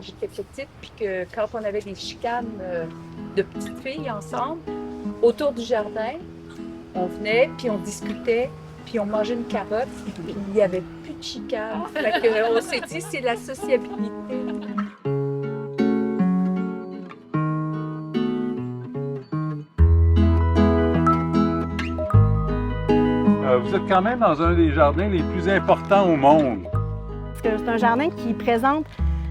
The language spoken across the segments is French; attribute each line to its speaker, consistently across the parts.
Speaker 1: j'étais petite, puis que quand on avait des chicanes de petites filles ensemble, autour du jardin, on venait, puis on discutait, puis on mangeait une carotte, puis il n'y avait plus de chicane. Fait que, on s'est dit, c'est la sociabilité.
Speaker 2: Vous êtes quand même dans un des jardins les plus importants au monde.
Speaker 3: C'est un jardin qui présente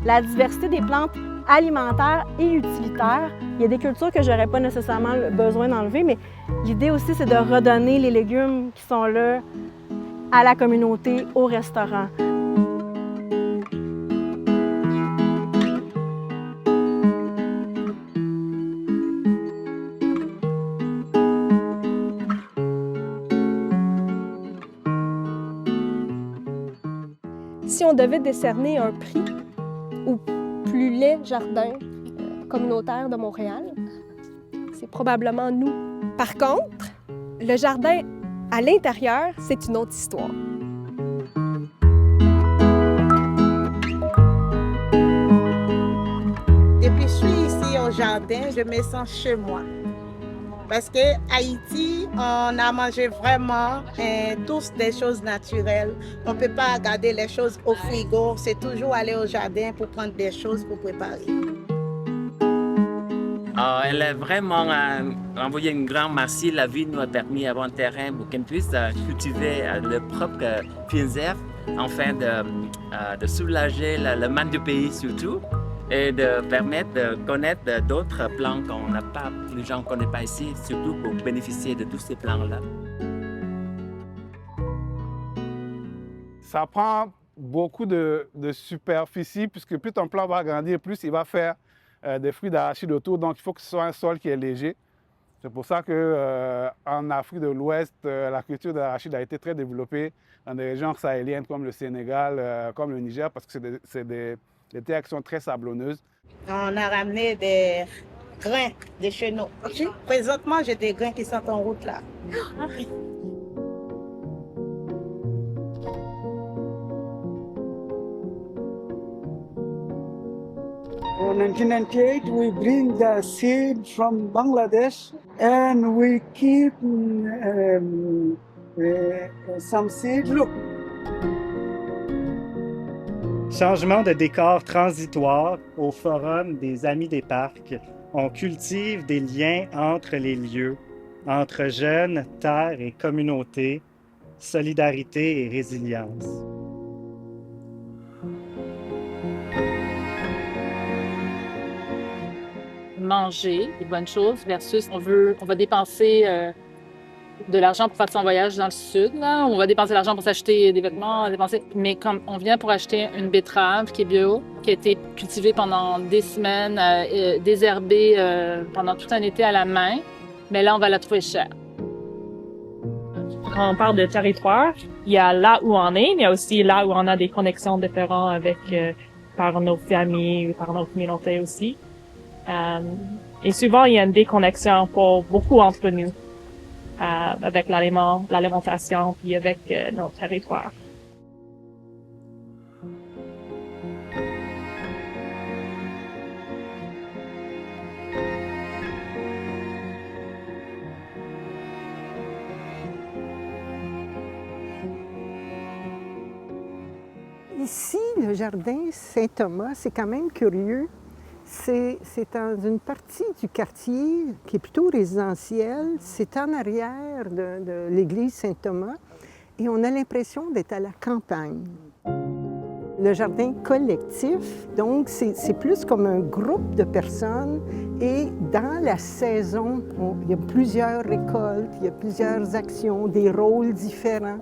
Speaker 3: la diversité des plantes alimentaires et utilitaires. Il y a des cultures que je n'aurais pas nécessairement besoin d'enlever, mais l'idée aussi, c'est de redonner les légumes qui sont là à la communauté, au restaurant.
Speaker 4: Si on devait décerner un prix au plus laid jardin communautaire de Montréal, c'est probablement nous. Par contre, le jardin à l'intérieur, c'est une autre histoire.
Speaker 5: Depuis que je suis ici au jardin, je me sens chez moi. Parce qu'à Haïti, on a mangé vraiment tous des choses naturelles. On ne peut pas garder les choses au frigo. C'est toujours aller au jardin pour prendre des choses pour préparer.
Speaker 6: Elle a vraiment envoyé une grande merci. La ville nous a permis d'avoir un terrain pour qu'on puisse cultiver le propre réserve, afin de soulager le manque de pays surtout, et de permettre de connaître d'autres plants qu'on n'a pas, les gens ne connaissent pas ici, surtout pour bénéficier de tous ces plants-là.
Speaker 2: Ça prend beaucoup de superficie, puisque plus ton plant va grandir, plus il va faire des fruits d'arachide autour. Donc, il faut que ce soit un sol qui est léger. C'est pour ça qu'en Afrique de l'Ouest, la culture d'arachide a été très développée dans des régions sahéliennes comme le Sénégal, comme le Niger, parce que c'est des terres qui sont très sablonneuses.
Speaker 5: On a ramené des grains de chez nous. Présentement, j'ai des grains qui sont en route là.
Speaker 7: In 1998, we bring the seed from Bangladesh and we keep some seed. Look.
Speaker 8: Changement de décor transitoire au Forum des Amis des Parcs. On cultive des liens entre les lieux, entre jeunes, terre et communauté, solidarité et résilience.
Speaker 9: Manger des bonnes choses versus on va dépenser de l'argent pour faire son voyage dans le sud, là. On va dépenser de l'argent pour s'acheter des vêtements, mais comme on vient pour acheter une betterave qui est bio, qui a été cultivée pendant des semaines, désherbée pendant tout un été à la main, mais là, on va la trouver chère.
Speaker 10: Quand on parle de territoire, il y a là où on est, mais il y a aussi là où on a des connexions différentes avec par nos familles ou par nos communautés aussi. Et souvent, il y a une déconnexion pour beaucoup entre nous. Avec l'alimentation, puis avec nos territoires.
Speaker 11: Ici, le jardin Saint-Thomas, c'est quand même curieux. C'est dans une partie du quartier qui est plutôt résidentielle. C'est en arrière de l'église Saint-Thomas et on a l'impression d'être à la campagne. Le jardin collectif, donc, c'est plus comme un groupe de personnes et dans la saison, il y a plusieurs récoltes, il y a plusieurs actions, des rôles différents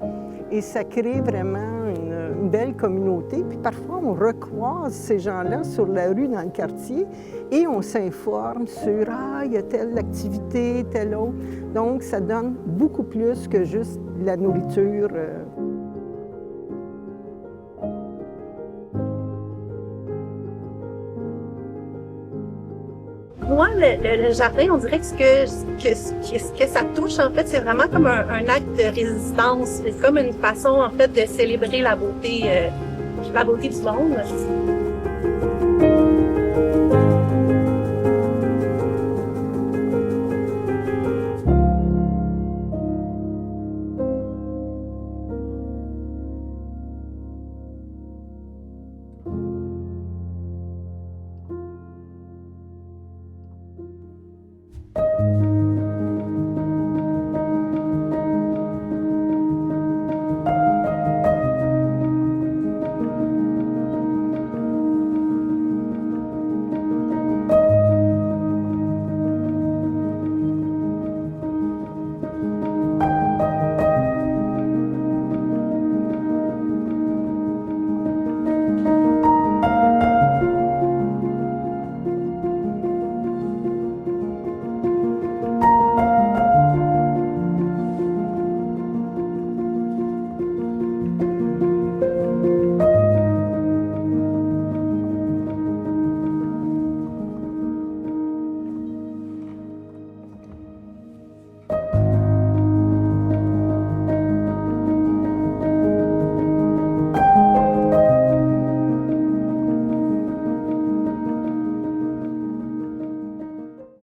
Speaker 11: et ça crée vraiment une belle communauté. Puis parfois, on recroise ces gens-là sur la rue dans le quartier et on s'informe sur « Ah, il y a telle activité, telle autre ». Donc, ça donne beaucoup plus que juste de la nourriture.
Speaker 4: Moi, le jardin, on dirait que ce que ça touche, en fait, c'est vraiment comme un acte de résistance. C'est comme une façon, en fait, de célébrer la beauté du monde.